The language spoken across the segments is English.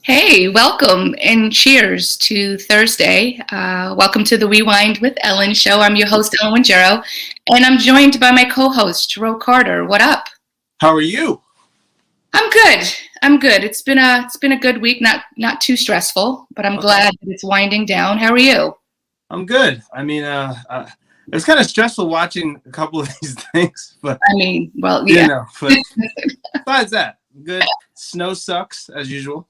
Hey, welcome and cheers to Thursday. Welcome to the Rewind with Ellen show. I'm your host, Ellen Wanjiru, and I'm joined by my co-host, Jerome Carter. What up? How are you? I'm good. I'm good. It's been a good week. Not too stressful, but I'm Okay. glad that it's winding down. How are you? I'm good. It was kind of stressful watching a couple of these things, but I mean, well, yeah. but besides that, good. Snow sucks as usual.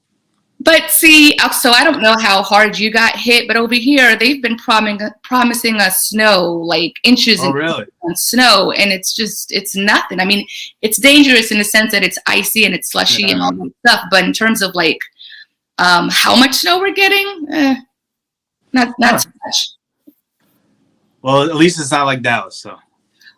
But see, so I don't know how hard you got hit, but over here they've been promising us snow, like inches Oh, and really? inches of snow, and it's nothing. I mean, it's dangerous in the sense that it's icy and it's slushy and Yeah. all that stuff. But in terms of like how much snow we're getting, not Huh. too much. Well, at least it's not like Dallas, so.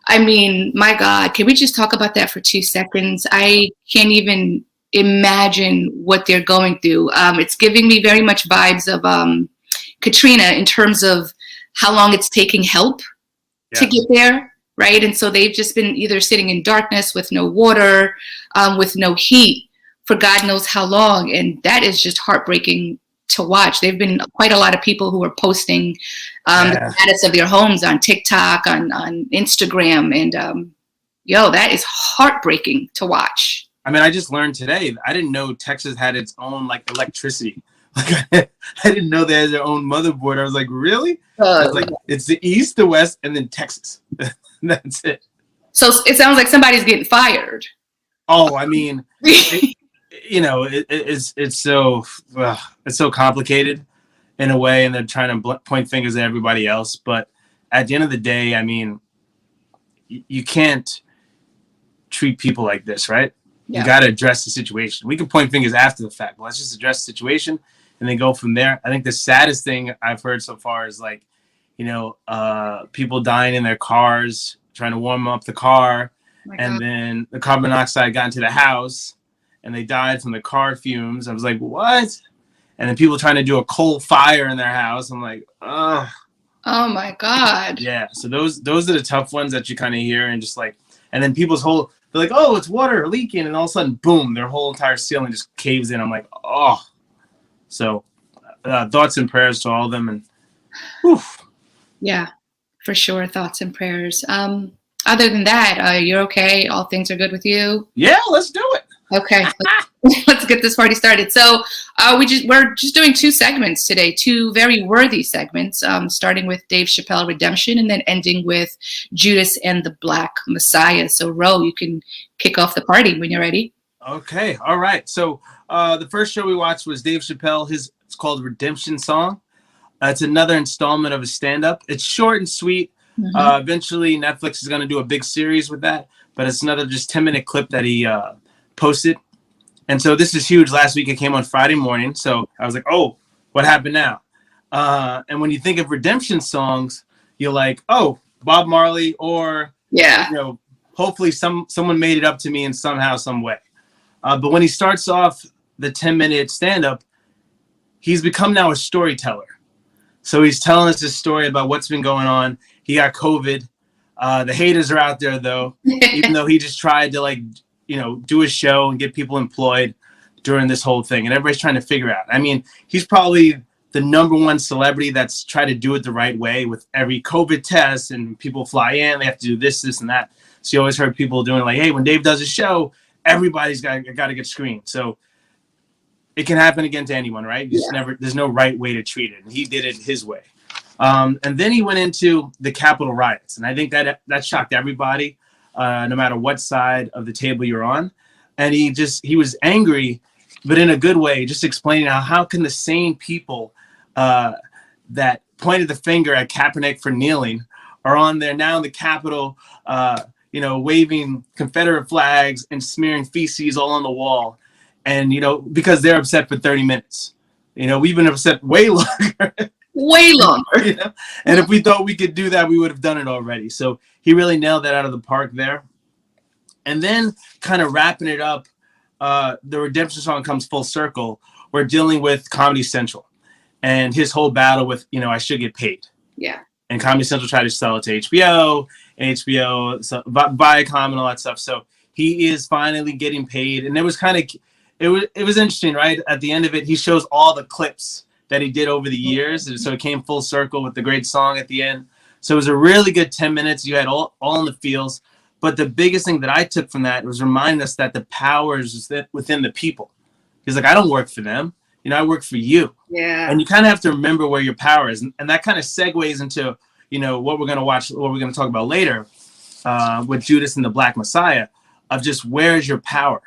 I mean, my God, can we just talk about that for 2 seconds? I can't even imagine what they're going through. It's giving me very much vibes of Katrina in terms of how long it's taking help to Yeah. get there, right? And so they've just been either sitting in darkness with no water, with no heat for God knows how long. And that is just heartbreaking to watch. There've been quite a lot of people who are posting the Yeah. status of their homes on TikTok, on Instagram. And that is heartbreaking to watch. I mean, I just learned today. I didn't know Texas had its own like electricity. Like I didn't know they had their own motherboard. I was like, really? I was like, it's the East, the West, and then Texas. That's it. So it sounds like somebody's getting fired. Oh, I mean, it's so complicated in a way, and they're trying to point fingers at everybody else. But at the end of the day, I mean, you can't treat people like this, right? Yeah. You got to address the situation. We can point fingers after the fact, but let's just address the situation and then go from there. I think the saddest thing I've heard so far is like, people dying in their cars, trying to warm up the car, and then the carbon monoxide got into the house and they died from the car fumes. I was like, what? And then people trying to do a coal fire in their house. I'm like, oh. Oh my God. Yeah. So those are the tough ones that you kind of hear, and just like, and then people's whole, they're like, oh, it's water leaking, and all of a sudden, boom, their whole entire ceiling just caves in. I'm like, oh. So thoughts and prayers to all of them, and whew. Yeah, for sure. Thoughts and prayers. Other than that, you're okay. All things are good with you. Yeah, let's do it. Okay, let's get this party started. So we're just doing 2 segments today, 2 very worthy segments, starting with Dave Chappelle Redemption and then ending with Judas and the Black Messiah. So Ro, you can kick off the party when you're ready. Okay, all right. So the first show we watched was Dave Chappelle. It's called Redemption Song. It's another installment of his stand-up. It's short and sweet. Mm-hmm. Eventually, Netflix is going to do a big series with that, but it's another just 10-minute clip that he posted. And so this is huge. Last week it came on Friday morning, so I was like, oh, what happened now? And when you think of redemption songs, you're like, oh, Bob Marley, or hopefully someone made it up to me in somehow, some way. But when he starts off the 10-minute stand-up, he's become now a storyteller. So he's telling us this story about what's been going on. He got COVID. The haters are out there, though, even though he just tried to, do a show and get people employed during this whole thing. And everybody's trying to figure out. I mean, he's probably the #1 celebrity that's tried to do it the right way with every COVID test, and people fly in, they have to do this, and that. So you always heard people doing like, hey, when Dave does a show, everybody's got to get screened. So it can happen again to anyone, right? There's no right way to treat it. And he did it his way. And then he went into the Capitol riots. And I think that shocked everybody, no matter what side of the table you're on. And he was angry, but in a good way, just explaining how can the same people that pointed the finger at Kaepernick for kneeling are on there now in the Capitol, waving Confederate flags and smearing feces all on the wall. And, because they're upset for 30 minutes. We've been upset way longer. Way longer. And if we thought we could do that, we would have done it already. So he really nailed that out of the park there. And then kind of wrapping it up, the redemption song comes full circle. We're dealing with Comedy Central and his whole battle with, I should get paid. Yeah. And Comedy Central tried to sell it to HBO, and HBO, so Viacom and all that stuff. So he is finally getting paid. And there was kind of, it was interesting, right? At the end of it, he shows all the clips that he did over the years, and so it came full circle with the great song at the end. So it was a really good 10 minutes. You had all in the feels. But the biggest thing that I took from that was reminding us that the power is within the people. He's like, I don't work for them. You know, I work for you. Yeah. And you kind of have to remember where your power is. And that kind of segues into, you know, what we're going to watch, what we're going to talk about later with Judas and the Black Messiah, of just where is your power?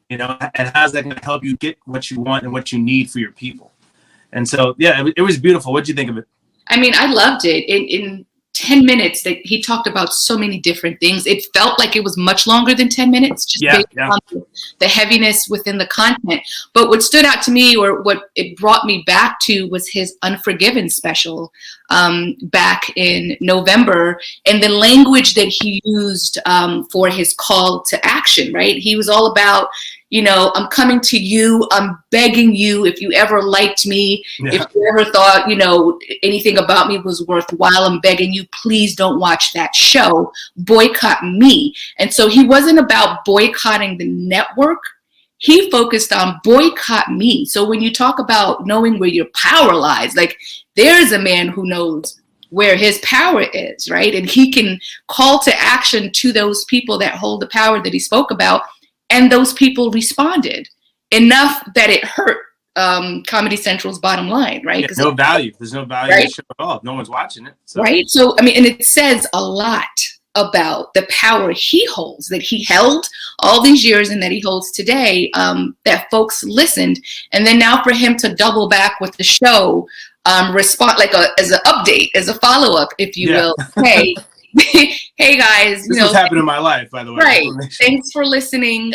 You know, and how's that going to help you get what you want and what you need for your people? And so, yeah, it was beautiful. What did you think of it? I mean, I loved it. In 10 minutes, that he talked about so many different things. It felt like it was much longer than 10 minutes, just based on the heaviness within the content. But what stood out to me, or what it brought me back to, was his Unforgiven special back in November, and the language that he used for his call to action, right? He was all about, you know, I'm coming to you, I'm begging you, if you ever liked me, if you ever thought, you know, anything about me was worthwhile, I'm begging you, please don't watch that show, boycott me. And so he wasn't about boycotting the network, he focused on boycott me. So when you talk about knowing where your power lies, like, there's a man who knows where his power is, right? And he can call to action to those people that hold the power that he spoke about. And those people responded enough that it hurt Comedy Central's bottom line, right? Yeah, no value. There's no value in the show at all. No one's watching it. So. Right? So, I mean, and it says a lot about the power he holds, that he held all these years and that he holds today, that folks listened. And then now for him to double back with the show, respond like as an update, as a follow-up, if you will. Hey, hey guys, this was happening in my life, by the way. Right. Thanks for listening.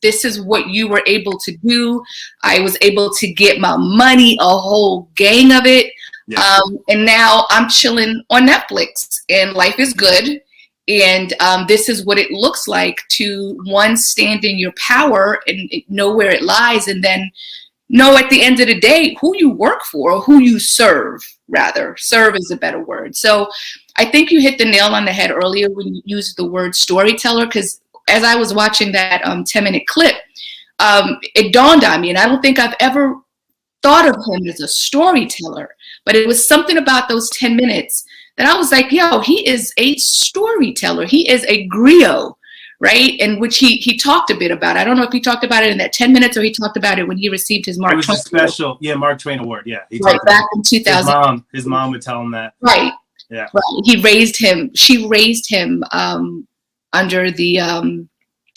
This is what you were able to do. I was able to get my money, a whole gang of it. Yeah. And now I'm chilling on Netflix and life is good. And this is what it looks like to, one, stand in your power and know where it lies, and then know at the end of the day who you work for, or who you serve, rather. Serve is a better word. So I think you hit the nail on the head earlier when you used the word storyteller, because as I was watching that 10-minute clip, it dawned on me, and I don't think I've ever thought of him as a storyteller, but it was something about those 10 minutes that I was like, yo, he is a storyteller. He is a griot, right? And which he talked a bit about. I don't know if he talked about it in that 10 minutes or he talked about it when he received his Mark Twain special, Mark Twain Award. Yeah, he right, back in 2000. His mom would tell him that. Right. Yeah. Right. She raised him under the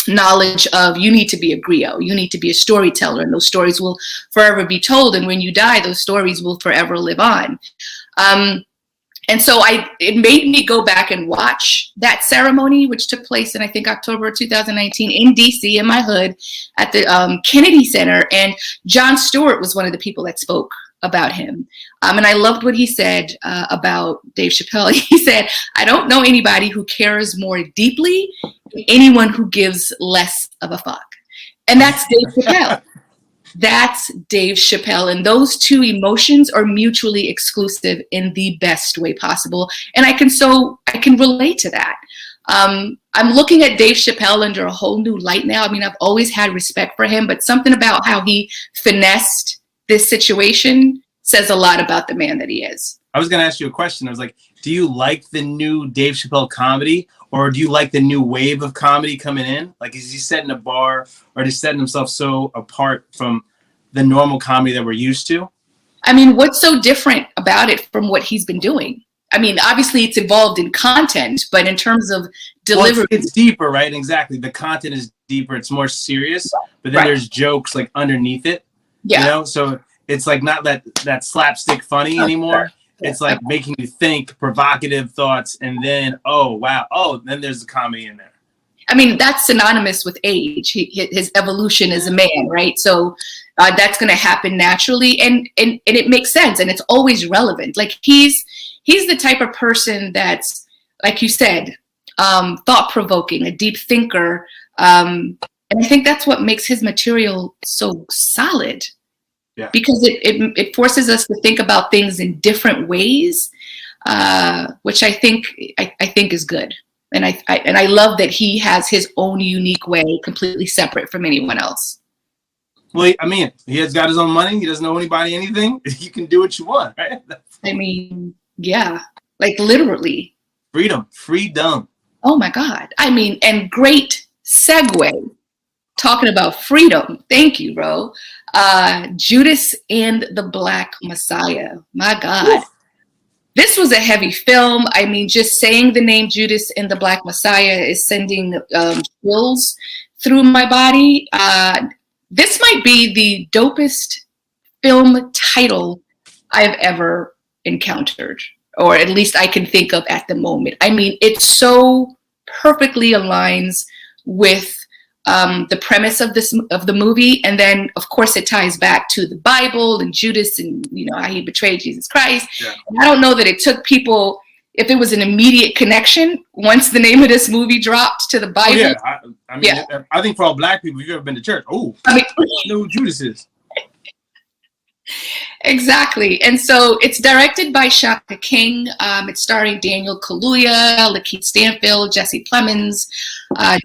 knowledge of, you need to be a griot, you need to be a storyteller, and those stories will forever be told. And when you die, those stories will forever live on. And so it made me go back and watch that ceremony, which took place in, I think, October 2019 in DC, in my hood, at the Kennedy Center. And Jon Stewart was one of the people that spoke about him. And I loved what he said about Dave Chappelle. He said, I don't know anybody who cares more deeply than anyone who gives less of a fuck. And that's Dave Chappelle. That's Dave Chappelle. And those two emotions are mutually exclusive in the best way possible. And I can relate to that. I'm looking at Dave Chappelle under a whole new light now. I mean, I've always had respect for him, but something about how he finessed this situation says a lot about the man that he is. I was going to ask you a question. I was like, do you like the new Dave Chappelle comedy, or do you like the new wave of comedy coming in? Like, is he setting a bar, or is he setting himself so apart from the normal comedy that we're used to? I mean, what's so different about it from what he's been doing? I mean, obviously it's evolved in content, but in terms of delivery. Well, it's deeper, right? Exactly. The content is deeper. It's more serious, but then there's jokes like underneath it. Yeah. You know, so it's like not that slapstick funny anymore. It's like making you think, provocative thoughts, and then, oh, wow. Oh, then there's the comedy in there. I mean, that's synonymous with age. His evolution as a man, right? So that's going to happen naturally, and it makes sense, and it's always relevant. Like he's the type of person that's, like you said, thought-provoking, a deep thinker, and I think that's what makes his material so solid. Yeah. Because it forces us to think about things in different ways, which I think is good. I love that he has his own unique way, completely separate from anyone else. Well, I mean, he has got his own money. He doesn't owe anybody anything. You can do what you want, right? I mean, yeah, like literally. Freedom. Oh my God. I mean, and great segue. Talking about freedom. Thank you, bro. Judas and the Black Messiah. My God. Oof. This was a heavy film. I mean, just saying the name Judas and the Black Messiah is sending chills through my body. This might be the dopest film title I've ever encountered, or at least I can think of at the moment. I mean, it so perfectly aligns with the premise of the movie, and then of course it ties back to the Bible and Judas and how he betrayed Jesus Christ. Yeah. And I don't know that it took people, if it was an immediate connection once the name of this movie dropped to the Bible. Oh, yeah, I mean, yeah. I think for all Black people, if you've ever been to church, I know who Judas is. Exactly. And so it's directed by Shaka King. It's starring Daniel Kaluuya, Lakeith Stanfield, Jesse Plemons,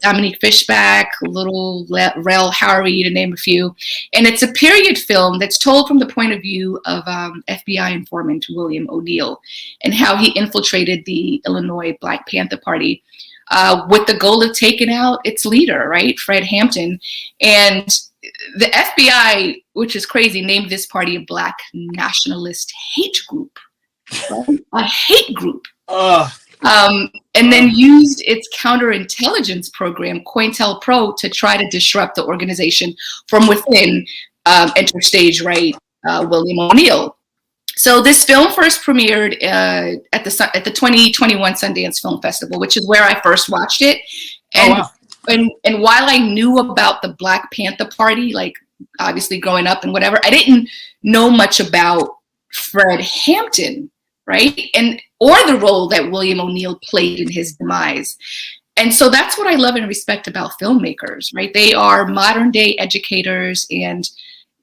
Dominique Fishback, Little Rel Howery, to name a few. And it's a period film that's told from the point of view of FBI informant William O'Neill and how he infiltrated the Illinois Black Panther Party with the goal of taking out its leader, right, Fred Hampton. And the FBI, which is crazy, named this party a Black nationalist hate group, right? A hate group. And then used its counterintelligence program, COINTELPRO, to try to disrupt the organization from within. Enter stage right, William O'Neill. So this film first premiered at the 2021 Sundance Film Festival, which is where I first watched it. And wow. And while I knew about the Black Panther Party, like obviously growing up and whatever, I didn't know much about Fred Hampton, right? Or the role that William O'Neill played in his demise. And so that's what I love and respect about filmmakers, right? They are modern day educators and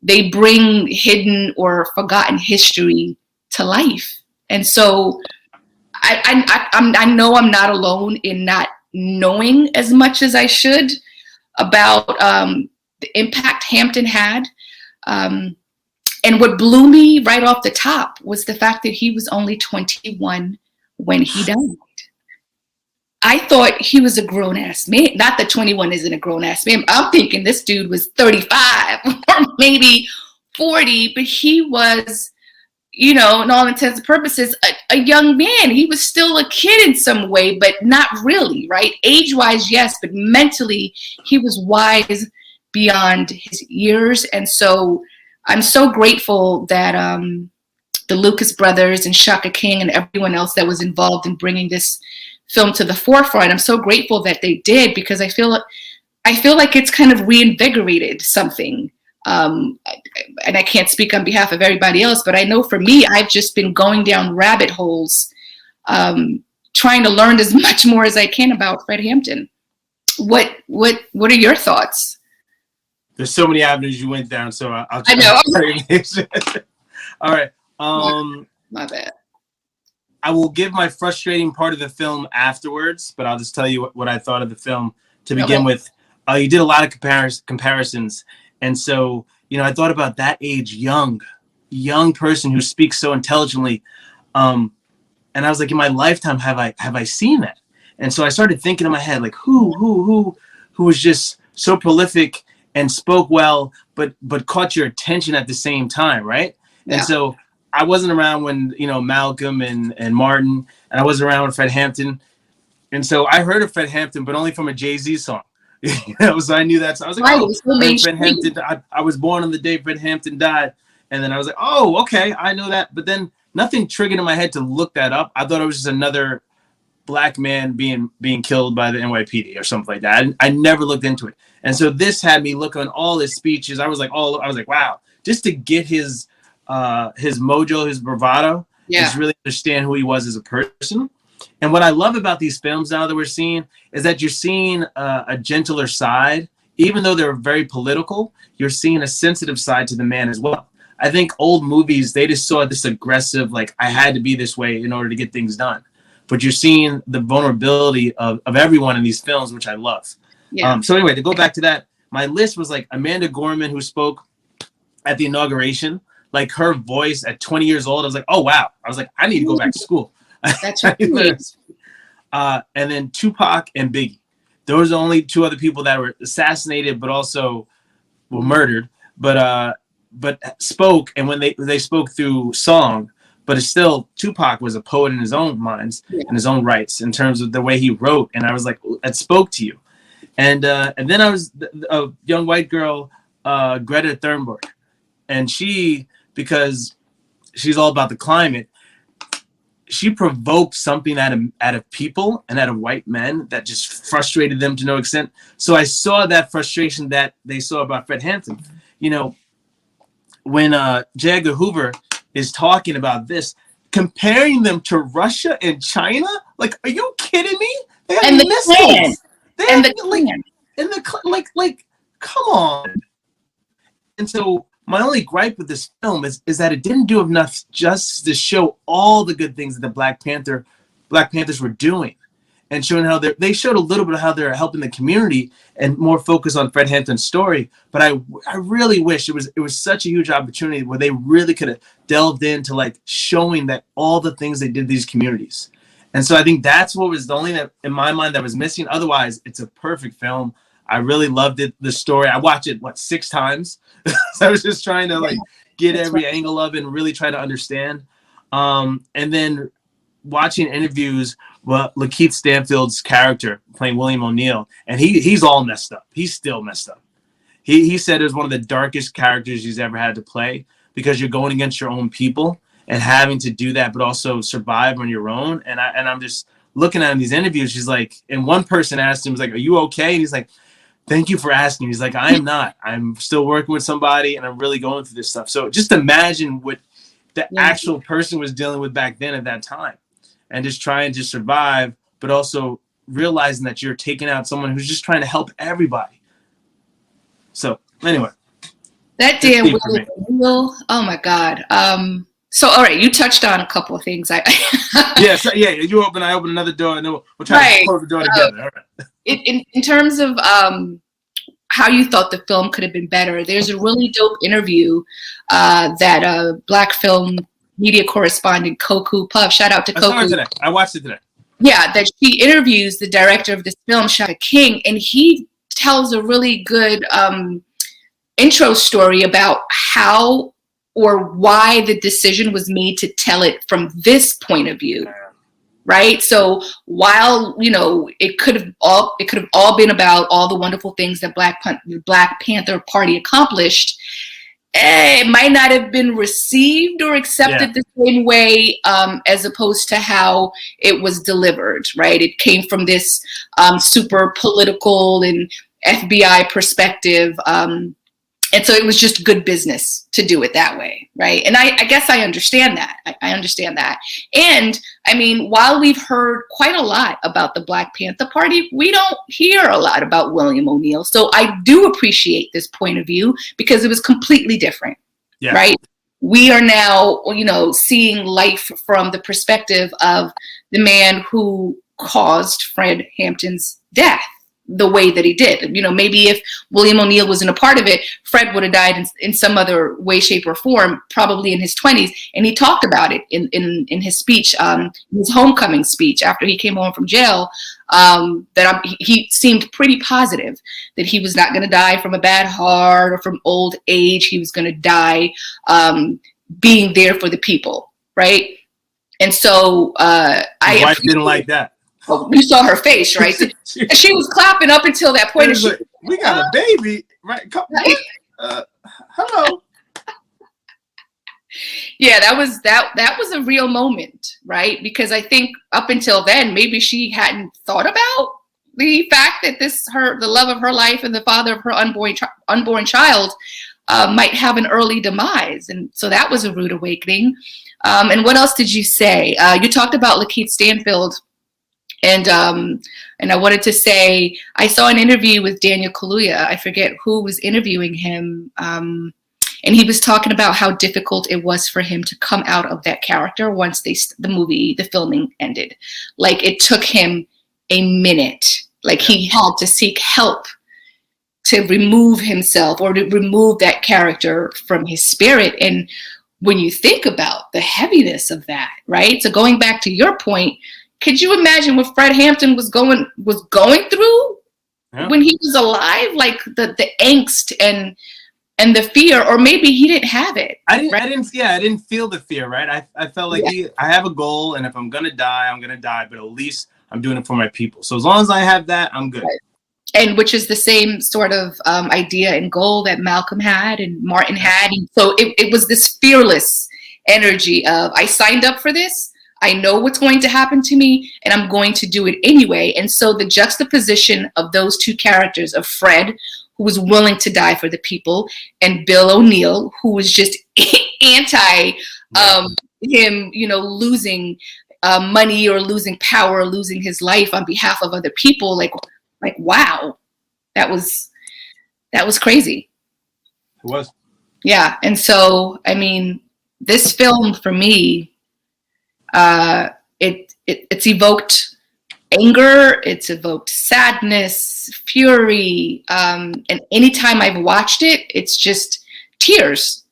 they bring hidden or forgotten history to life. And so I know I'm not alone in not knowing as much as I should about the impact Hampton had. And what blew me right off the top was the fact that he was only 21 when he died. I thought he was a grown-ass man. Not that 21 isn't a grown-ass man. I'm thinking this dude was 35 or maybe 40, but he was, in all intents and purposes, a young man. He was still a kid in some way, but not really, right? Age-wise, yes, but mentally, he was wise beyond his years. And so I'm so grateful that the Lucas brothers and Shaka King and everyone else that was involved in bringing this film to the forefront, I'm so grateful that they did, because I feel like it's kind of reinvigorated something. And I can't speak on behalf of everybody else, but I know for me, I've just been going down rabbit holes, trying to learn as much more as I can about Fred Hampton. What are your thoughts? There's so many avenues you went down, so I'll try. I know. All right. My bad. I will give my frustrating part of the film afterwards, but I'll just tell you what I thought of the film to begin with. You did a lot of comparisons. And so, I thought about that age, young person who speaks so intelligently. And I was like, in my lifetime, have I seen that? And so I started thinking in my head, like, who was just so prolific and spoke well, but caught your attention at the same time, right? Yeah. And so I wasn't around when, Malcolm and Martin, and I wasn't around with Fred Hampton. And so I heard of Fred Hampton, but only from a Jay-Z song. So I knew that. So I was like, Fred Hampton, I was born on the day Fred Hampton died. And then I was like, oh, okay, I know that. But then nothing triggered in my head to look that up. I thought it was just another Black man being killed by the NYPD or something like that. I never looked into it. And so this had me look on all his speeches. I was like, wow, just to get his mojo, his bravado, just really understand who he was as a person. And what I love about these films now that we're seeing is that you're seeing a gentler side. Even though they're very political, you're seeing a sensitive side to the man as well. I think old movies, they just saw this aggressive, like, I had to be this way in order to get things done. but you're seeing the vulnerability of everyone in these films, which I love. Yeah. So anyway, to go back to that, my list was like Amanda Gorman, who spoke at the inauguration. Like her voice at 20 years old, I was like, oh wow. I was like, I need to go back to school. That's right. And then Tupac and Biggie. Those are only two other people that were assassinated, but also were murdered. But spoke, and when they spoke through song, but it's still, Tupac was a poet in his own minds, in his own rights, in terms of the way he wrote. And I was like, that spoke to you. And then I was a young white girl, Greta Thunberg, and she, because she's all about the climate, she provoked something out of people and out of white men that just frustrated them to no extent. So I saw that frustration that they saw about Fred Hampton. You know, when J. Edgar Hoover is talking about this, comparing them to Russia and China, like, are you kidding me? They have missiles. Like, come on. And so my only gripe with this film is that it didn't do enough just to show all the good things that the Black Panthers were doing, and showing how they showed a little bit of how they're helping the community and more focus on Fred Hampton's story. But I really wish it was such a huge opportunity where they really could have delved into like showing that all the things they did to these communities. And so I think that's what was the only that in my mind that was missing. Otherwise, it's a perfect film. I really loved it. The story, I watched it 6 times. So I was just trying to like get every angle of it and really try to understand. And then watching interviews with Lakeith Stanfield's character playing William O'Neill, and he's all messed up. He's still messed up. He said it was one of the darkest characters he's ever had to play, because you're going against your own people and having to do that, but also survive on your own. And I'm just looking at him in these interviews. He's like, and one person asked him, was like, "Are you okay?" And he's like, "Thank you for asking." He's like, "I am not. I'm still working with somebody, and I'm really going through this stuff." So just imagine what the actual person was dealing with back then at that time, and just trying to survive, but also realizing that you're taking out someone who's just trying to help everybody. So anyway, that damn Will. Oh my God. So all right, you touched on a couple of things. You open, I open another door, and then we'll try to close the door together. All right. In terms of how you thought the film could have been better, there's a really dope interview that blackfilm media correspondent Koku Puff, shout out to Koku. I watched it today. Yeah, that she interviews the director of this film, Shaka King, and he tells a really good intro story about how or why the decision was made to tell it from this point of view. Right. So while, it could have all been about all the wonderful things that Black Panther Party accomplished, it might not have been received or accepted the same way as opposed to how it was delivered. Right. It came from this super political and FBI perspective. And so it was just good business to do it that way, right? And I guess I understand that. I understand that. And I mean, while we've heard quite a lot about the Black Panther Party, we don't hear a lot about William O'Neill. So I do appreciate this point of view because it was completely different, right? We are now, seeing life from the perspective of the man who caused Fred Hampton's death the way that he did. Maybe if William O'Neill wasn't a part of it, Fred would have died in some other way, shape, or form, probably in his 20s. And he talked about it in his speech, his homecoming speech after he came home from jail, he seemed pretty positive that he was not going to die from a bad heart or from old age. He was going to die being there for the people, right? And so His wife didn't like that. Oh, you saw her face, right? She was clapping up until that point. And like, we got a baby, right? Hello. Yeah, that was a real moment, right? Because I think up until then, maybe she hadn't thought about the fact that the love of her life and the father of her unborn child might have an early demise, and so that was a rude awakening. And what else did you say? You talked about Lakeith Stanfield. And I wanted to say, I saw an interview with Daniel Kaluuya. I forget who was interviewing him. And And he was talking about how difficult it was for him to come out of that character once the filming ended. Like, it took him a minute. Like, he had to seek help to remove himself or to remove that character from his spirit. And when you think about the heaviness of that, right? So going back to your point, could you imagine what Fred Hampton was going through when he was alive? Like the angst and the fear, or maybe he didn't have it. I didn't feel the fear, right? I felt like I have a goal, and if I'm gonna die, I'm gonna die, but at least I'm doing it for my people. So as long as I have that, I'm good. Right. And which is the same sort of idea and goal that Malcolm had and Martin had. And so it was this fearless energy of, I signed up for this. I know what's going to happen to me, and I'm going to do it anyway. And so the juxtaposition of those two characters, of Fred, who was willing to die for the people, and Bill O'Neill, who was just anti him, losing money or losing power, or losing his life on behalf of other people. Like wow, that was crazy. It was. Yeah. And so, I mean, this film for me, it's evoked anger, it's evoked sadness, fury, and anytime I've watched it, it's just tears.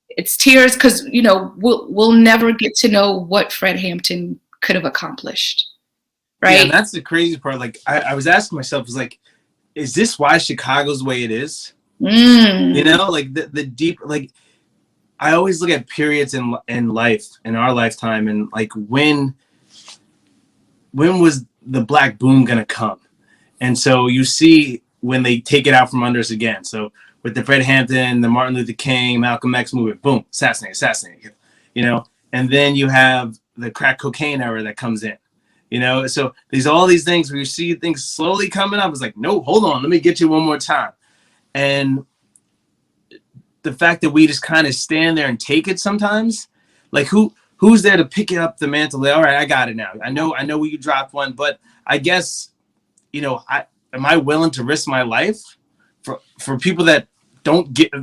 It's tears because we'll never get to know what Fred Hampton could have accomplished. Right. Yeah, and that's the crazy part. Like, I was asking myself, is this why Chicago's the way it is? Like the deep, like, I always look at periods in life, in our lifetime, and like when was the black boom gonna come? And so you see when they take it out from under us again. So with the Fred Hampton, the Martin Luther King, Malcolm X movement, boom, assassinate, and then you have the crack cocaine era that comes in. So there's all these things where you see things slowly coming up. It's like, no, hold on, let me get you one more time. And the fact that we just kind of stand there and take it sometimes, like who's there to pick it up the mantle? Like, all right, I got it now. I know you dropped one, but I guess, am I willing to risk my life for people that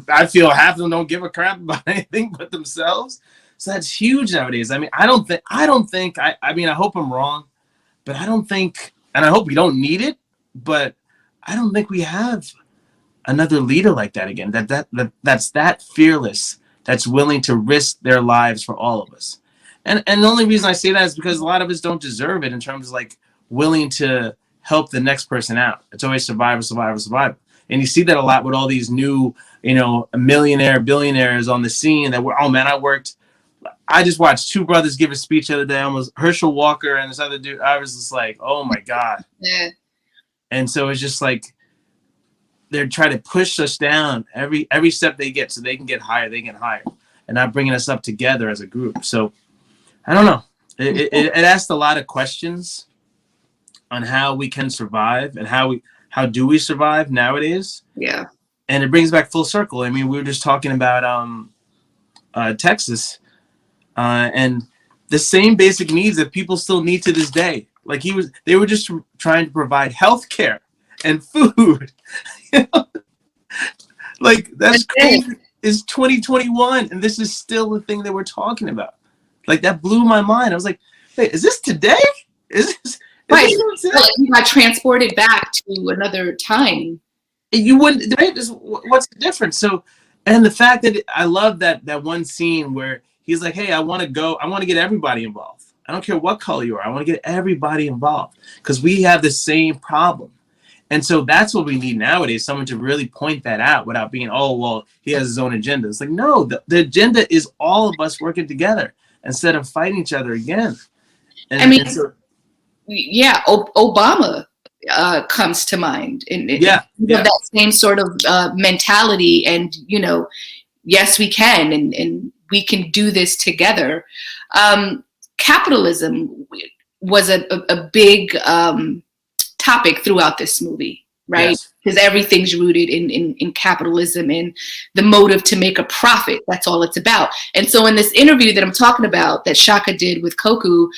I feel half of them don't give a crap about anything but themselves. So that's huge nowadays. I mean, I hope I'm wrong. But I don't think, and I hope we don't need it, but I don't think we have another leader like that again. That's that fearless, that's willing to risk their lives for all of us. And the only reason I say that is because a lot of us don't deserve it in terms of like willing to help the next person out. It's always survivor. And you see that a lot with all these new, billionaires on the scene that were, I just watched two brothers give a speech the other day. Almost Herschel Walker and this other dude. I was just like, oh my God. Yeah. And so it's just like they're trying to push us down every step they get so they can get higher. And not bringing us up together as a group. So I don't know. It asked a lot of questions on how we can survive and how do we survive nowadays. Yeah. And it brings back full circle. I mean, we were just talking about Texas. And the same basic needs that people still need to this day. Like they were just trying to provide health care and food. Like that's crazy. It's 2021 and this is still the thing that we're talking about. Like that blew my mind. I was like, hey, is this today? Is right. You got transported back to another time. You wouldn't, right? What's the difference? So, and the fact that I love that one scene where he's like, hey, I want to get everybody involved. I don't care what color you are. I want to get everybody involved because we have the same problem. And so that's what we need nowadays, someone to really point that out without being, oh, well, he has his own agenda. It's like, no, the agenda is all of us working together instead of fighting each other again. Obama comes to mind. That same sort of mentality and, yes, we can, and we can do this together. Capitalism was a big topic throughout this movie, right? Because everything's rooted in capitalism and the motive to make a profit. That's all it's about. And so in this interview that I'm talking about that Shaka did with Koku,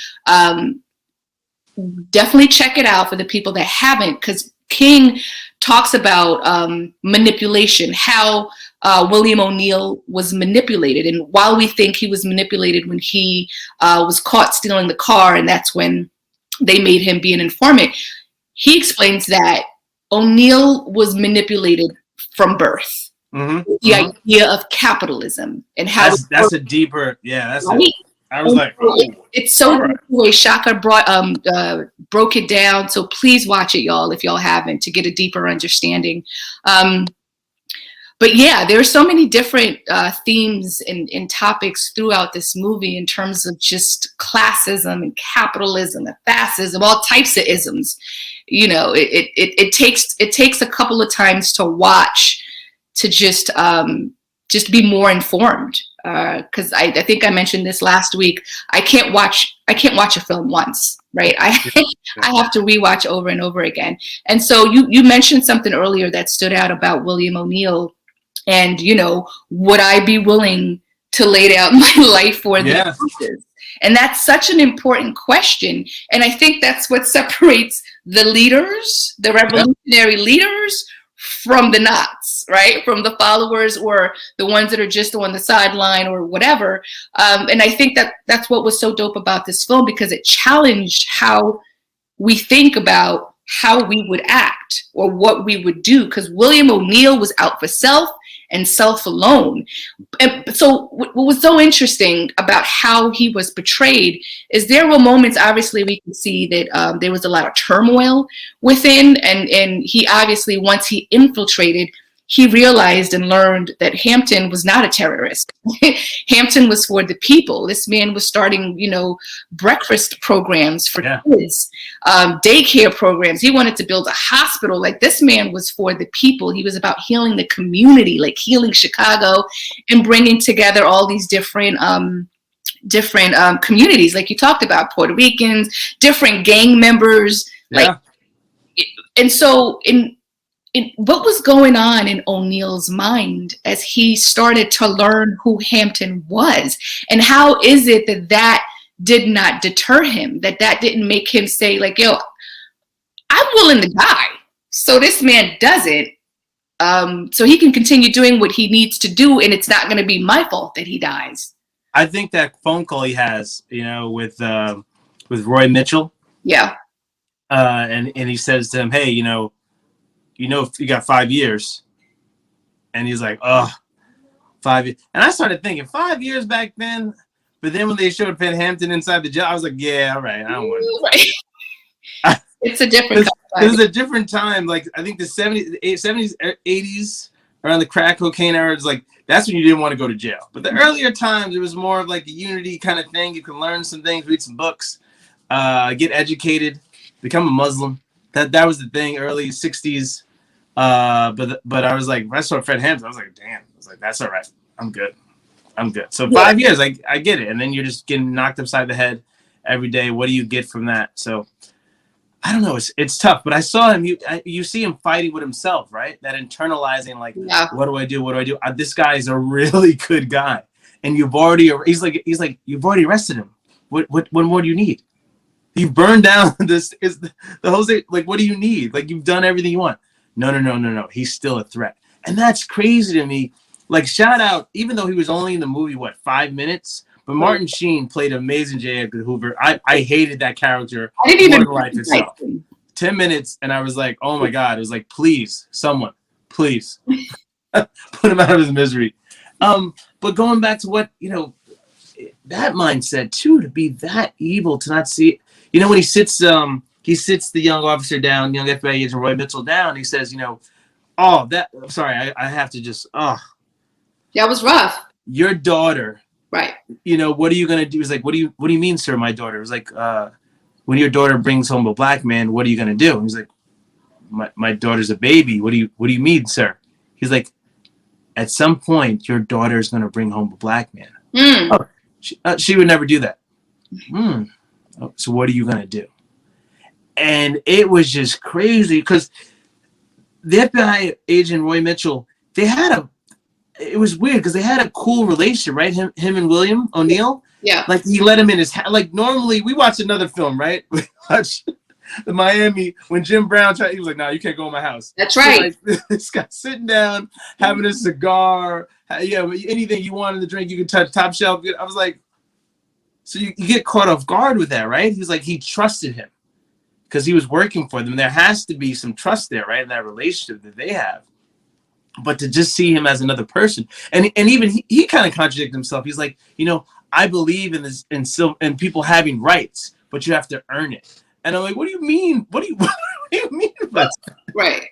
definitely check it out for the people that haven't, because King talks about manipulation, how William O'Neill was manipulated. And while we think he was manipulated when he was caught stealing the car, and that's when they made him be an informant, he explains that O'Neill was manipulated from birth. The idea of capitalism and how that's a deeper, that's right? it. I was like, it's so way Shaka broke it down. So please watch it, y'all, if y'all haven't, to get a deeper understanding. But yeah, there are so many different themes and topics throughout this movie in terms of just classism and capitalism and fascism, all types of isms. You know, it takes a couple of times to watch to just be more informed. Because I think I mentioned this last week. I can't watch a film once, right? I have to rewatch over and over again. And so you mentioned something earlier that stood out about William O'Neill. And, you know, would I be willing to lay down my life for the causes? And that's such an important question. And I think that's what separates the leaders, the revolutionary leaders, from the knots, right? From the followers or the ones that are just on the sideline or whatever. And I think that's what was so dope about this film, because it challenged how we think about how we would act or what we would do. Because William O'Neill was out for self and self alone. And so what was so interesting about how he was portrayed is there were moments, obviously we can see that there was a lot of turmoil within, and he obviously, once he infiltrated, he realized and learned that Hampton was not a terrorist. Hampton was for the people. This man was starting, you know, breakfast programs for kids, daycare programs. He wanted to build a hospital. Like, this man was for the people. He was about healing the community, like healing Chicago and bringing together all these different communities, like you talked about, Puerto Ricans, different gang members. Like, and so what was going on in O'Neill's mind as he started to learn who Hampton was? And how is it that did not deter him, that didn't make him say, like, yo, I'm willing to die so this man does it, so he can continue doing what he needs to do, and it's not going to be my fault that he dies. I think that phone call he has, you know, with Roy Mitchell. Yeah. And he says to him, hey, you know, you got 5 years. And he's like, oh, 5 years. And I started thinking 5 years back then. But then when they showed Van Hampton inside the jail, I was like, yeah, all right. I don't want to. It's a different time. It was a different time. Like, I think the 70s, 80s, around the crack cocaine era, it's like, that's when you didn't want to go to jail. But the earlier times, it was more of like a unity kind of thing. You can learn some things, read some books, get educated, become a Muslim. That was the thing, early 60s. But I was like, when I saw Fred Hampton, I was like, damn. I was like, that's all right. I'm good. So 5 years, I get it. And then you're just getting knocked upside the head every day. What do you get from that? So I don't know. It's tough. But I saw him. You see him fighting with himself, right? That internalizing, like, what do I do? What do I do? This guy is a really good guy. And he's like, you've already arrested him. What more do you need? You've burned down this is the whole thing. Like, what do you need? Like, you've done everything you want. No. He's still a threat. And that's crazy to me. Like, shout out, even though he was only in the movie, 5 minutes? But Martin Sheen played amazing J. Edgar Hoover. I hated that character. I didn't even life itself. 10 minutes, and I was like, oh my God. It was like, please, someone, please. Put him out of his misery. But going back to what, you know, that mindset, too, to be that evil, to not see it. You know, when he sits the young officer down, young FBI agent Roy Mitchell down, he says, you know, I have to just, that was rough. Your daughter, right? You know, what are you gonna do? He's like, what do you mean, sir? My daughter. It was like, when your daughter brings home a black man, what are you gonna do? And he's like, my daughter's a baby. What do you mean, sir? He's like, at some point, your daughter is gonna bring home a black man. Oh, she would never do that. Oh, so what are you gonna do? And it was just crazy because the FBI agent Roy Mitchell, it was weird because they had a cool relationship, right? Him and William O'Neill. Yeah. Like, he let him in his house. Like, normally we watch another film, right? We watch the Miami when Jim Brown tried. He was like, "Nah, you can't go in my house." That's right. So, like, this guy sitting down, having a cigar. Yeah, anything you wanted to drink, you could touch top shelf. I was like, so you get caught off guard with that, right? He's like, he trusted him because he was working for them. There has to be some trust there, right, in that relationship that they have. But to just see him as another person, and even he kind of contradicted himself. He's like, I believe in this in people having rights, but you have to earn it. And I'm like, what do you mean? What do you mean by that? Right.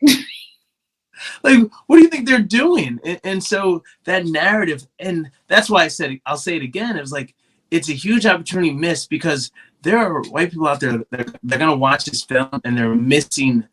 Like, what do you think they're doing? And so that narrative, and that's why I said, I'll say it again. It was like, it's a huge opportunity missed because there are white people out there that they're going to watch this film and they're missing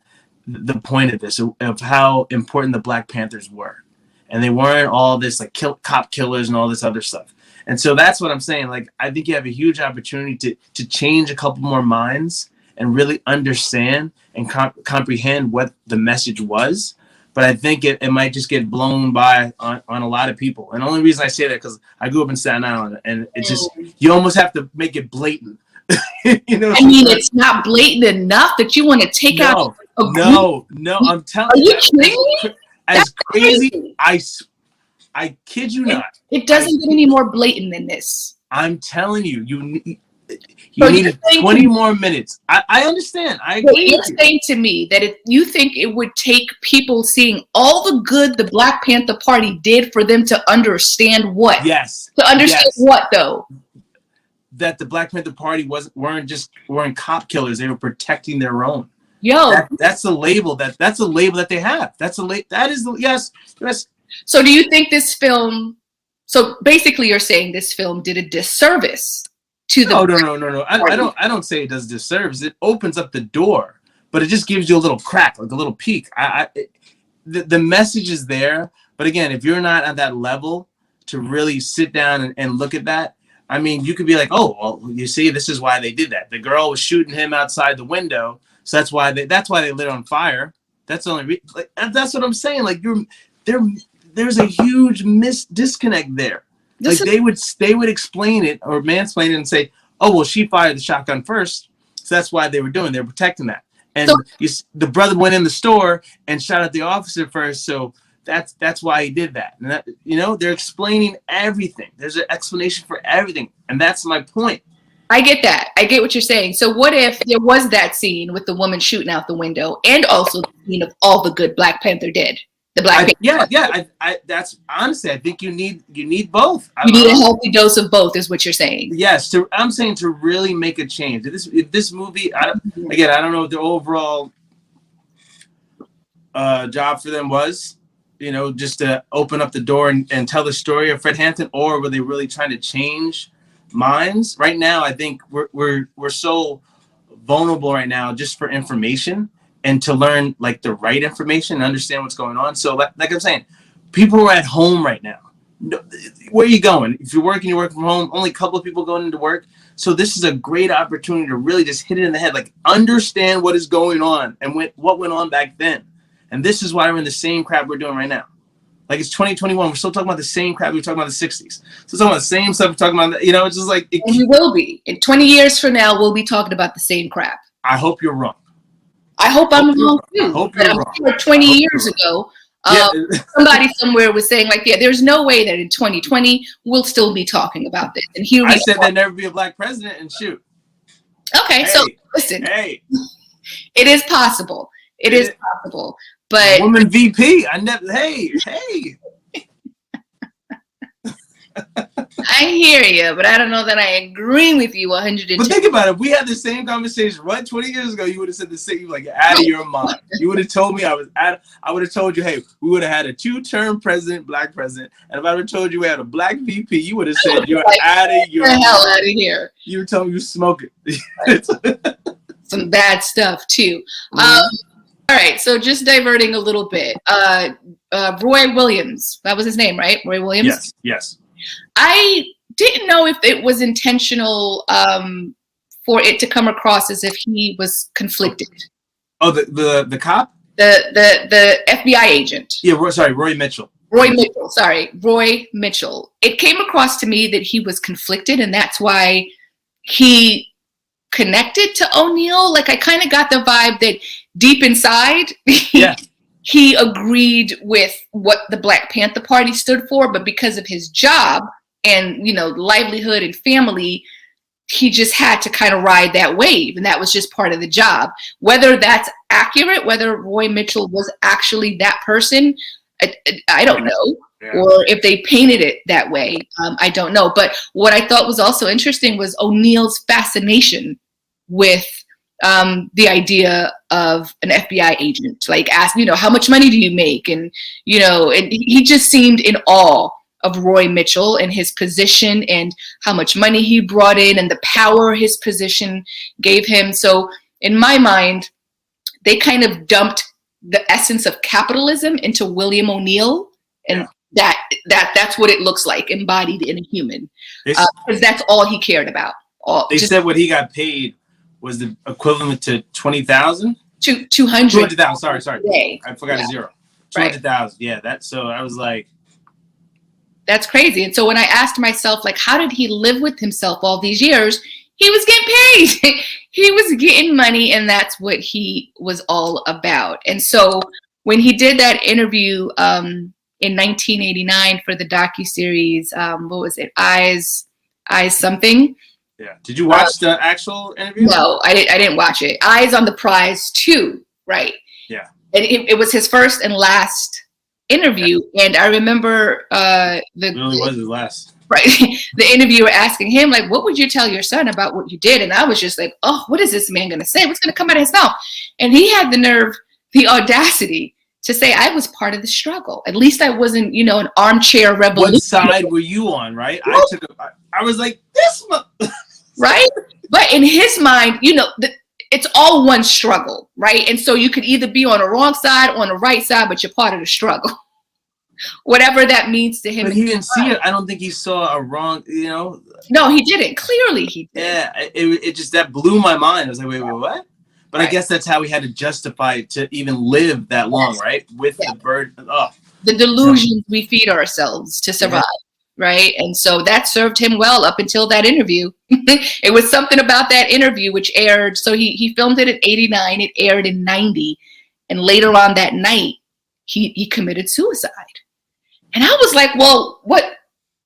the point of this, of how important the Black Panthers were. And they weren't all this like cop killers and all this other stuff. And so that's what I'm saying. Like, I think you have a huge opportunity to change a couple more minds and really understand and comprehend what the message was. But I think it might just get blown by on a lot of people. And the only reason I say that because I grew up in Staten Island, and it's just, you almost have to make it blatant. I mean, it's not blatant enough that you want to take out a group. No, I'm telling you. Are you kidding me? As crazy. I kid you not. It doesn't get any more blatant than this. I'm telling you, you need 20 more minutes. I understand. I agree. You're saying to me that if you think it would take people seeing all the good the Black Panther Party did for them to understand what? Yes. To understand what, though? That the Black Panther Party weren't cop killers. They were protecting their own. Yo, that's the label that's a label that they have. Yes. So do you think this film? So basically, you're saying this film did a disservice to the. No. I don't say it does disservice. It opens up the door, but it just gives you a little crack, like a little peek. The message is there, but again, if you're not at that level to really sit down and look at that, I mean, you could be like, oh, well, you see, this is why they did that. The girl was shooting him outside the window, so that's why they lit on fire. That's the only that's what I'm saying. Like, there's a huge disconnect there. Like, they would explain it or mansplain it and say, oh, well, she fired the shotgun first, so that's why they were protecting that. And the brother went in the store and shot at the officer first, so that's why he did that. And that, they're explaining everything. There's an explanation for everything, and that's my point. I get that. I get what you're saying. So what if there was that scene with the woman shooting out the window, and also the scene of all the good Black Panther did? The Black Panther. Yeah. That's honestly, I think you need both. You need a healthy dose of both, is what you're saying. Yes, I'm saying to really make a change. If this movie, I don't know what the overall job for them was. Just to open up the door and tell the story of Fred Hampton, or were they really trying to change minds? Right now, I think we're so vulnerable right now just for information and to learn like the right information and understand what's going on. So like I'm saying, people are at home right now. Where are you going? If you're working from home. Only a couple of people going into work. So this is a great opportunity to really just hit it in the head, like understand what is going on and what went on back then. And this is why we're in the same crap we're doing right now. Like, it's 2021. We're still talking about the same crap we were talking about in the 60s. Still talking about the same stuff we're talking about. It's just like... And we will be. In 20 years from now, we'll be talking about the same crap. I hope you're wrong. I hope I'm wrong, too. I hope you're wrong. Sure 20 years ago, somebody somewhere was saying, like, there's no way that in 2020, we'll still be talking about this. And here I said there'd never be a Black president, and shoot. Okay, so listen. Hey. It is possible. It is possible. But woman VP, hey. I hear you, but I don't know that I agree with you 110%. But think about it. If we had the same conversation 20 years ago, you would have said the same. Like, you're out of your mind. You would have told me I would have told you, hey, we would have had a 2-term president, Black president. And if I would have told you we had a Black VP, you would have said you're out of your mind. Hell out of here. You would tell me you smoke it. Some bad stuff too. All right, so just diverting a little bit. Roy Williams, that was his name, right? Roy Williams? Yes. I didn't know if it was intentional for it to come across as if he was conflicted. Oh, the cop? The FBI agent. Yeah, Roy Mitchell. Roy Mitchell. It came across to me that he was conflicted, and that's why he connected to O'Neill. Like I kind of got the vibe that deep inside, Yeah. he agreed with what the Black Panther Party stood for, but because of his job and, you know, livelihood and family, he just had to kind of ride that wave, and that was just part of the job. Whether that's accurate, whether Roy Mitchell was actually that person, I don't know. Yeah. Or if they painted it that way, I don't know. But what I thought was also interesting was O'Neill's fascination with the idea of an FBI agent. Like, ask, you know, how much money do you make? And, you know, and he just seemed in awe of Roy Mitchell and his position and how much money he brought in and the power his position gave him. So in my mind, they kind of dumped the essence of capitalism into William O'Neill, and that's what it looks like embodied in a human, because that's all he cared about. They said what he got paid was the equivalent to 20,000. 200,000. Sorry. I forgot a zero. 200,000. Right. Yeah, that. So I was like, that's crazy. And so when I asked myself, like, how did he live with himself all these years? He was getting paid. He was getting money, and that's what he was all about. And so when he did that interview in 1989 for the docuseries, what was it? Eyes something. Yeah. Did you watch the actual interview? No, I didn't watch it. Eyes on the Prize 2, right? Yeah. And it was his first and last interview, and I remember it really was his last. Right. The interviewer asking him, like, what would you tell your son about what you did? And I was just like, oh, what is this man going to say? What's going to come out of his mouth? And he had the nerve, the audacity to say, I was part of the struggle. At least I wasn't, you know, an armchair revolution. What side were you on, right? I was like, this one. Right? But in his mind, you know, it's all one struggle, right? And so you could either be on the wrong side or on the right side, but you're part of the struggle. Whatever that means to him. But he didn't see it. I don't think he saw a wrong, you know. No, he didn't. Clearly he did. Yeah, it just, that blew my mind. I was like, wait, what? But right. I guess that's how we had to justify it to even live that long, right? With the bird. Oh. The delusions we feed ourselves to survive, right? And so that served him well up until that interview. It was something about that interview which aired. So he filmed it in 89. It aired in 90. And later on that night, he committed suicide. And I was like, well, what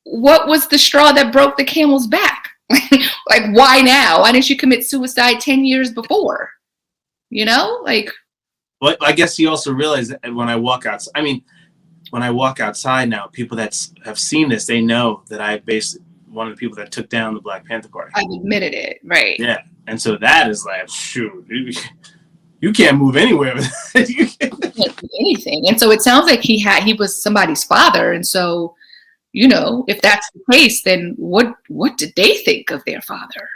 was the straw that broke the camel's back? Like, why now? Why didn't you commit suicide 10 years before? You know, like. Well, I guess he also realized that when I walk outside now, people that have seen this, they know that I basically one of the people that took down the Black Panther Party. I've admitted it, right? Yeah, and so that is like, shoot, you can't move anywhere. You can't do anything. And so it sounds like he was somebody's father, and so, you know, if that's the case, then what did they think of their father?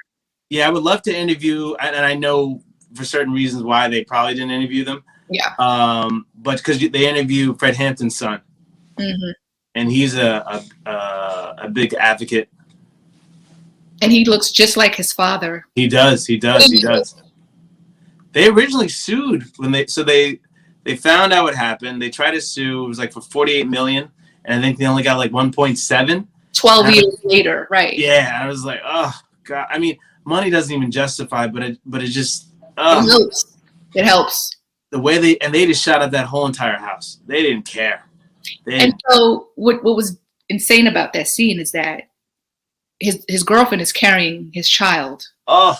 Yeah, I would love to interview, and I know for certain reasons why they probably didn't interview them. Yeah. But because they interview Fred Hampton's son, and he's a big advocate. And he looks just like his father. He does. They originally sued when they found out what happened. They tried to sue. It was like for $48 million, and I think they only got like 1.7. 12 years later, right? Yeah, I was like, oh God. I mean, money doesn't even justify, but it just it helps. It helps. The way they just shot up that whole entire house. They didn't care. And so what was insane about that scene is that his girlfriend is carrying his child. Oh.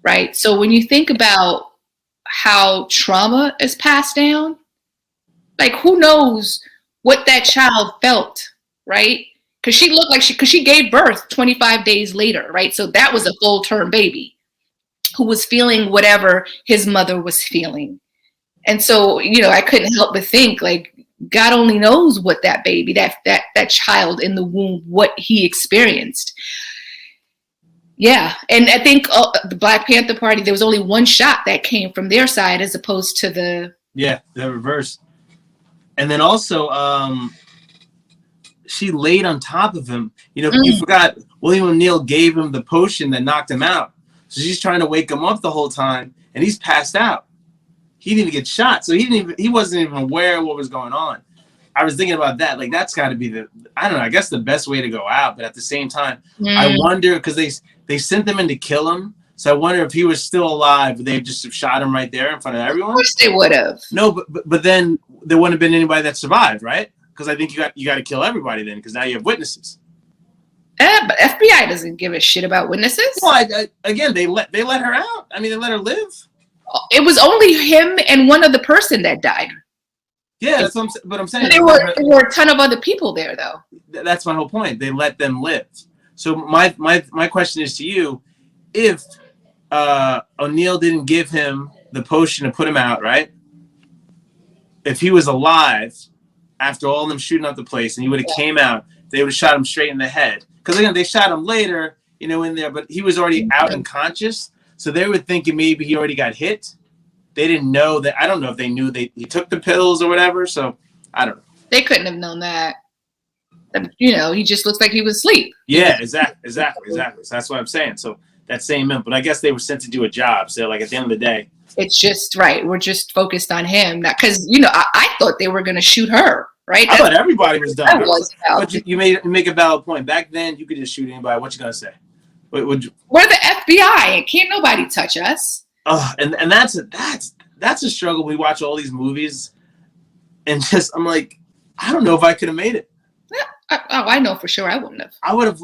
Right. So when you think about how trauma is passed down, like, who knows what that child felt, right? Because she looked like she gave birth 25 days later, right? So that was a full-term baby who was feeling whatever his mother was feeling. And so, you know, I couldn't help but think, like, God only knows what that baby, that child in the womb, what he experienced. Yeah. And I think the Black Panther Party, there was only one shot that came from their side as opposed to the reverse. And then also, she laid on top of him. You know, you forgot William O'Neill gave him the potion that knocked him out. So she's trying to wake him up the whole time, and he's passed out. He didn't get shot, so he wasn't even aware of what was going on. I was thinking about that. Like, that's got to be I don't know, I guess the best way to go out. But at the same time, I wonder, because they sent them in to kill him. So I wonder if he was still alive, would they just have shot him right there in front of everyone? Of course they would have. No, but then there wouldn't have been anybody that survived, right? Because I think you got to kill everybody then, because now you have witnesses. But FBI doesn't give a shit about witnesses. Well, again, they let her out. I mean, they let her live. It was only him and one other person that died. Yeah, that's what I'm saying. There were a ton of other people there, though. That's my whole point. They let them live. So my question is to you: if O'Neill didn't give him the potion to put him out, right? If he was alive after all of them shooting up the place and he would have came out, they would have shot him straight in the head. Because again, they shot him later, in there, but he was already out and conscious. So they were thinking maybe he already got hit. They didn't know that. I don't know if they knew he took the pills or whatever. So I don't know. They couldn't have known that. He just looks like he was asleep. Yeah, exactly. So that's what I'm saying. So that same but I guess they were sent to do a job. So like at the end of the day, it's just right. We're just focused on him, because I thought they were going to shoot her. Right? I thought everybody was done. But you make a valid point. Back then, you could just shoot anybody. What you gonna say? We're the FBI. Can't nobody touch us. And that's a struggle. We watch all these movies, and I'm like, I don't know if I could have made it. I know for sure I wouldn't have. I would have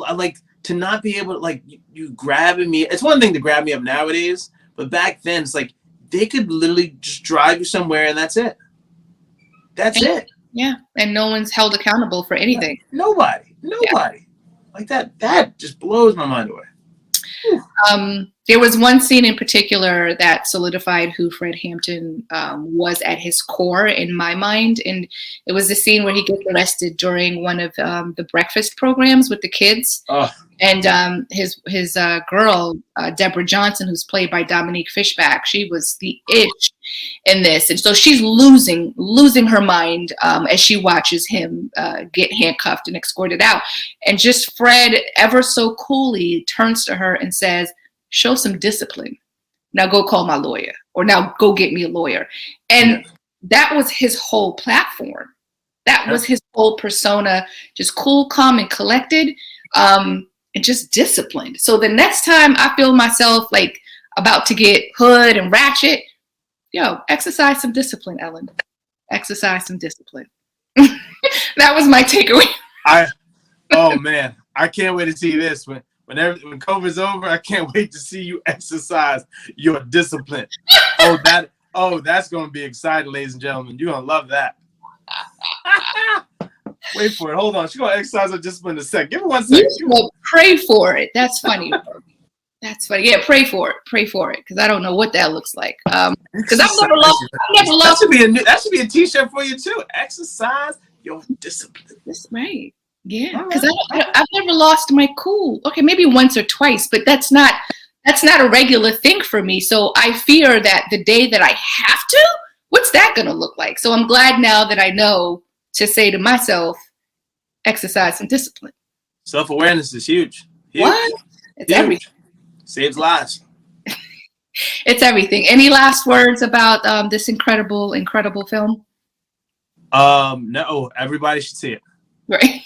to not be able to you grabbing me. It's one thing to grab me up nowadays, but back then it's like they could literally just drive you somewhere and that's it. That's it. Yeah, and no one's held accountable for anything. Nobody. Yeah. Like that just blows my mind away. There was one scene in particular that solidified who Fred Hampton was at his core in my mind, and it was the scene where he gets arrested during one of the breakfast programs with the kids. And his girl, Deborah Johnson, who's played by Dominique Fishback, she was the itch in this. And so she's losing her mind as she watches him get handcuffed and escorted out. And just Fred, ever so coolly, turns to her and says, "Show some discipline. Now go call my lawyer, or now go get me a lawyer." And that was his whole platform. That was his whole persona, just cool, calm, and collected. And just disciplined. So the next time I feel myself about to get hood and ratchet, exercise some discipline, Ellen. Exercise some discipline. That was my takeaway. Oh man, I can't wait to see this when COVID's over. I can't wait to see you exercise your discipline. That's going to be exciting, ladies and gentlemen. You're going to love that. Wait for it. Hold on. She's going to exercise her discipline in a sec. Give me 1 second. Pray for it. That's funny. That's funny. Yeah, pray for it. Pray for it, because I don't know what that looks like. Because I've never lost. That should be a T-shirt for you too. Exercise your discipline. That's right. Yeah, because I've never lost my cool. Okay, maybe once or twice, but that's not a regular thing for me. So I fear that the day that I have to, what's that going to look like? So I'm glad now that I know to say to myself, exercise some discipline. Self-awareness is huge. What? It's everything. Saves lives. It's everything. Any last words about this incredible film? No, everybody should see it. Right.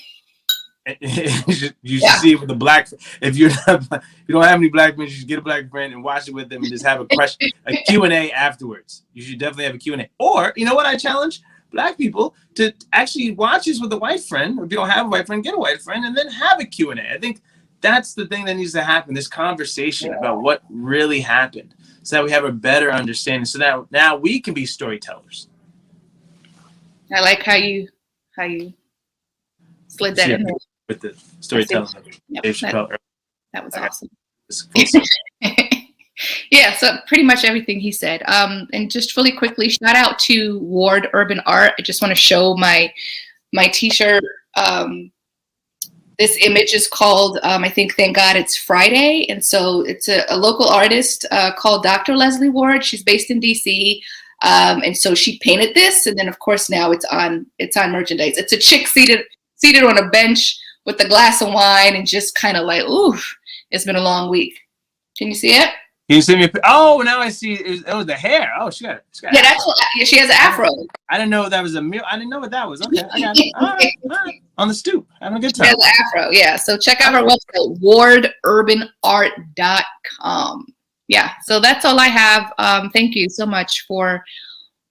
You should see it with the black. If you don't have any black friends, you should get a black friend and watch it with them and just have a question, a Q&A afterwards. You should definitely have a Q&A. Or, you know what I challenge black people to actually watch this with a white friend. Or if you don't have a white friend, get a white friend and then have a Q&A. I think that's the thing that needs to happen, this conversation about what really happened, so that we have a better understanding. So now we can be storytellers. I like how you slid that in there. With the storytelling of Dave Chappelle. That was awesome. Yeah, so pretty much everything he said. And just really quickly, shout out to Ward Urban Art. I just want to show my t-shirt. This image is called, I think, Thank God It's Friday. And so it's a local artist called Dr. Leslie Ward. She's based in DC. And so she painted this. And then, of course, now it's on merchandise. It's a chick seated on a bench with a glass of wine and just kind of like, oof, it's been a long week. Can you see it? Can you see me? Oh, now I see. It was the hair. Oh, she got it. Yeah, that's what. Yeah, she has an afro. I didn't know that was a mirror. I didn't know what that was. Okay, I got it. All right. On the stoop, having a good time. She has an afro. Yeah. So check out her website, wardurbanart.com. Yeah, so that's all I have. Thank you so much for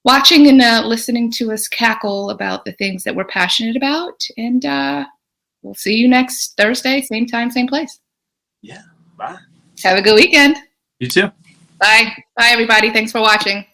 watching and listening to us cackle about the things that we're passionate about. And we'll see you next Thursday, same time, same place. Yeah. Bye. Have a good weekend. You too. Bye. Bye, everybody. Thanks for watching.